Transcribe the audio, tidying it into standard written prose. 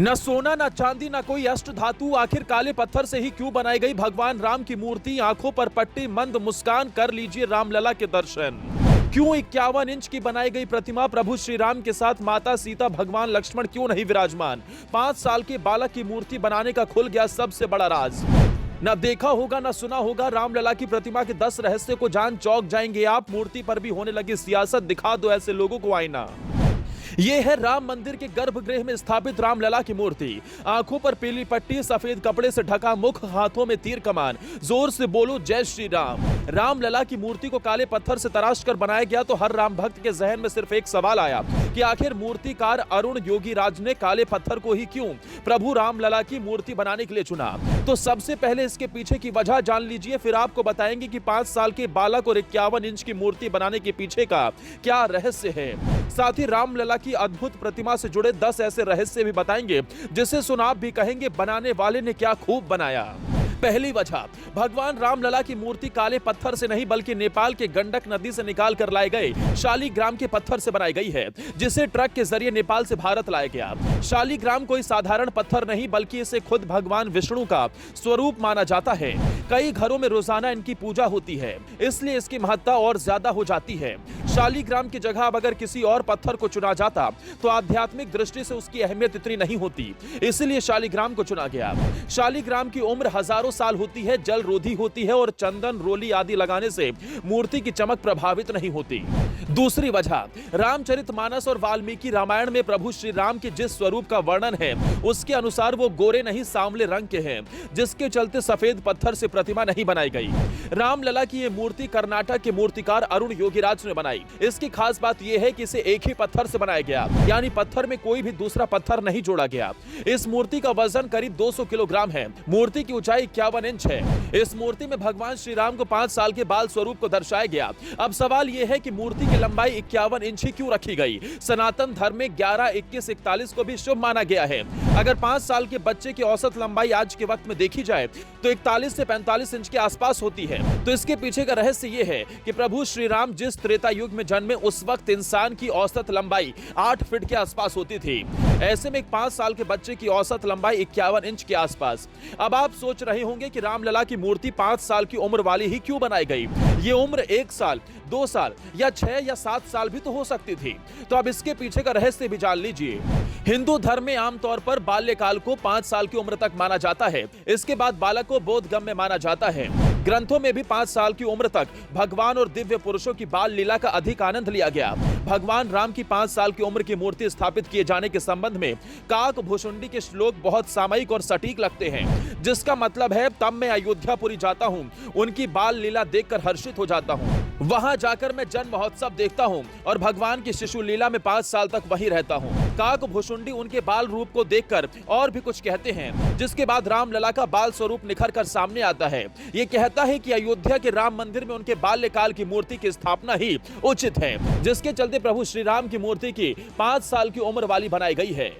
न सोना न चांदी न कोई अष्ट धातु, आखिर काले पत्थर से ही क्यों बनाई गई भगवान राम की मूर्ति। आंखों पर पट्टी, मंद मुस्कान, कर लीजिए रामलला के दर्शन। क्यों 51 इंच की बनाई गई प्रतिमा प्रभु श्री राम के साथ माता सीता, भगवान लक्ष्मण क्यों नहीं विराजमान। 5 साल के बालक की मूर्ति बनाने का खुल गया सबसे बड़ा राज। न देखा होगा न सुना होगा रामलला की प्रतिमा के 10 रहस्य को जान चौंक जाएंगे आप। मूर्ति पर भी होने लगी सियासत, दिखा दो ऐसे लोगों को आईना। ये है राम मंदिर के गर्भगृह में स्थापित रामलला की मूर्ति। आंखों पर पीली पट्टी, सफेद कपड़े से ढका मुख, हाथों में तीर कमान, जोर से बोलो जय श्री राम। रामलला की मूर्ति को काले पत्थर से तराश कर बनाया गया तो हर राम भक्त के जहन में सिर्फ एक सवाल आया कि आखिर मूर्तिकार अरुण योगी राज ने काले पत्थर को ही क्यों प्रभु रामलला की मूर्ति बनाने के लिए चुना। तो सबसे पहले इसके पीछे की वजह जान लीजिए, फिर आपको बताएंगे कि 5 साल के बालक और 51 इंच की मूर्ति बनाने के पीछे का क्या रहस्य है। साथ ही रामलला की अद्भुत प्रतिमा से जुड़े 10 ऐसे रहस्य भी बताएंगे जिसे सुन आप भी कहेंगे बनाने वाले ने क्या खूब बनाया। पहली वजह, भगवान रामलला की मूर्ति काले पत्थर से नहीं बल्कि नेपाल के गंडक नदी से निकाल कर लाए गए शालिग्राम के पत्थर से बनाई गई है, जिसे ट्रक के जरिए नेपाल से भारत लाया गया। शालिग्राम कोई साधारण पत्थर नहीं बल्कि इसे खुद भगवान विष्णु का स्वरूप माना जाता है। कई घरों में रोजाना इनकी पूजा होती है, इसलिए इसकी महत्ता और ज्यादा हो जाती है। शालिग्राम की जगह अब अगर किसी और पत्थर को चुना जाता तो आध्यात्मिक दृष्टि से उसकी अहमियत इतनी नहीं होती, इसलिए शालिग्राम को चुना गया। शालिग्राम की उम्र हजारों साल होती है, जल रोधी होती है और चंदन, रोली आदि लगाने से मूर्ति की चमक प्रभावित नहीं होती। दूसरी वजह, रामचरितमानस और वाल्मीकि रामायण में प्रभु श्री राम के जिस स्वरूप का वर्णन है उसके अनुसार वो गोरे नहीं सांवले रंग के हैं, जिसके चलते सफेद पत्थर से प्रतिमा नहीं बनाई गई। रामलला की ये मूर्ति कर्नाटक के मूर्तिकार अरुण योगीराज ने बनाई। इसकी खास बात यह है कि इसे एक ही पत्थर से बनाया गया, यानी पत्थर में कोई भी दूसरा पत्थर नहीं जोड़ा गया। इस मूर्ति का वजन करीब 200 किलोग्राम है। मूर्ति की ऊंचाई 51 इंच है। इस मूर्ति में भगवान श्री राम को 5 साल के बाल स्वरूप को दर्शाया गया। अब सवाल यह है कि मूर्ति की लंबाई 51 इंच ही क्यों रखी गई। सनातन धर्म में 11, 21, 41 को भी शुभ माना गया है। अगर 5 साल के बच्चे की औसत लंबाई आज के वक्त में देखी जाए तो 41 से 45 इंच के आसपास होती है। तो इसके पीछे का रहस्य यह है कि प्रभु श्री राम जिस त्रेता युग में जन्मे उस वक्त इंसान की औसत लंबाई 8 फीट के आसपास होती थी। ऐसे में एक 5 साल के बच्चे की औसत लंबाई 51 इंच के आसपास। अब आप सोच रहे होंगे कि रामलला की मूर्ति 5 साल की उम्र वाली ही क्यों बनाई गई। ये उम्र 1 साल, 2 साल या 6 या 7 साल भी तो हो सकती थी। तो अब इसके पीछे का रहस्य भी जान लीजिए। हिंदू धर्म में आमतौर पर बाल्यकाल को 5 साल की उम्र तक माना जाता है। इसके बाद बालक को बोधगम्य माना जाता है। ग्रंथों में भी 5 साल की उम्र तक भगवान और दिव्य पुरुषों की बाल लीला का अधिक आनंद लिया गया। भगवान राम की 5 साल की उम्र की मूर्ति स्थापित किए जाने के संबंध में काक भुसुंडी के श्लोक बहुत सामयिक और सटीक लगते हैं, जिसका मतलब है तब मैं अयोध्यापुरी जाता हूँ, उनकी बाल लीला देखकर हर्षित हो जाता हूँ। वहां जाकर मैं जन्म महोत्सव देखता हूँ और भगवान की शिशु लीला में 5 साल तक वहीं रहता हूँ। काक भुसुंडी उनके बाल रूप को देखकर और भी कुछ कहते हैं, जिसके बाद रामलला का बाल स्वरूप निखर कर सामने आता है। ये कहता है कि अयोध्या के राम मंदिर में उनके बाल्यकाल की मूर्ति की स्थापना ही उचित है, जिसके चलते प्रभु श्री राम की मूर्ति की 5 साल की उम्र वाली बनाई गई है।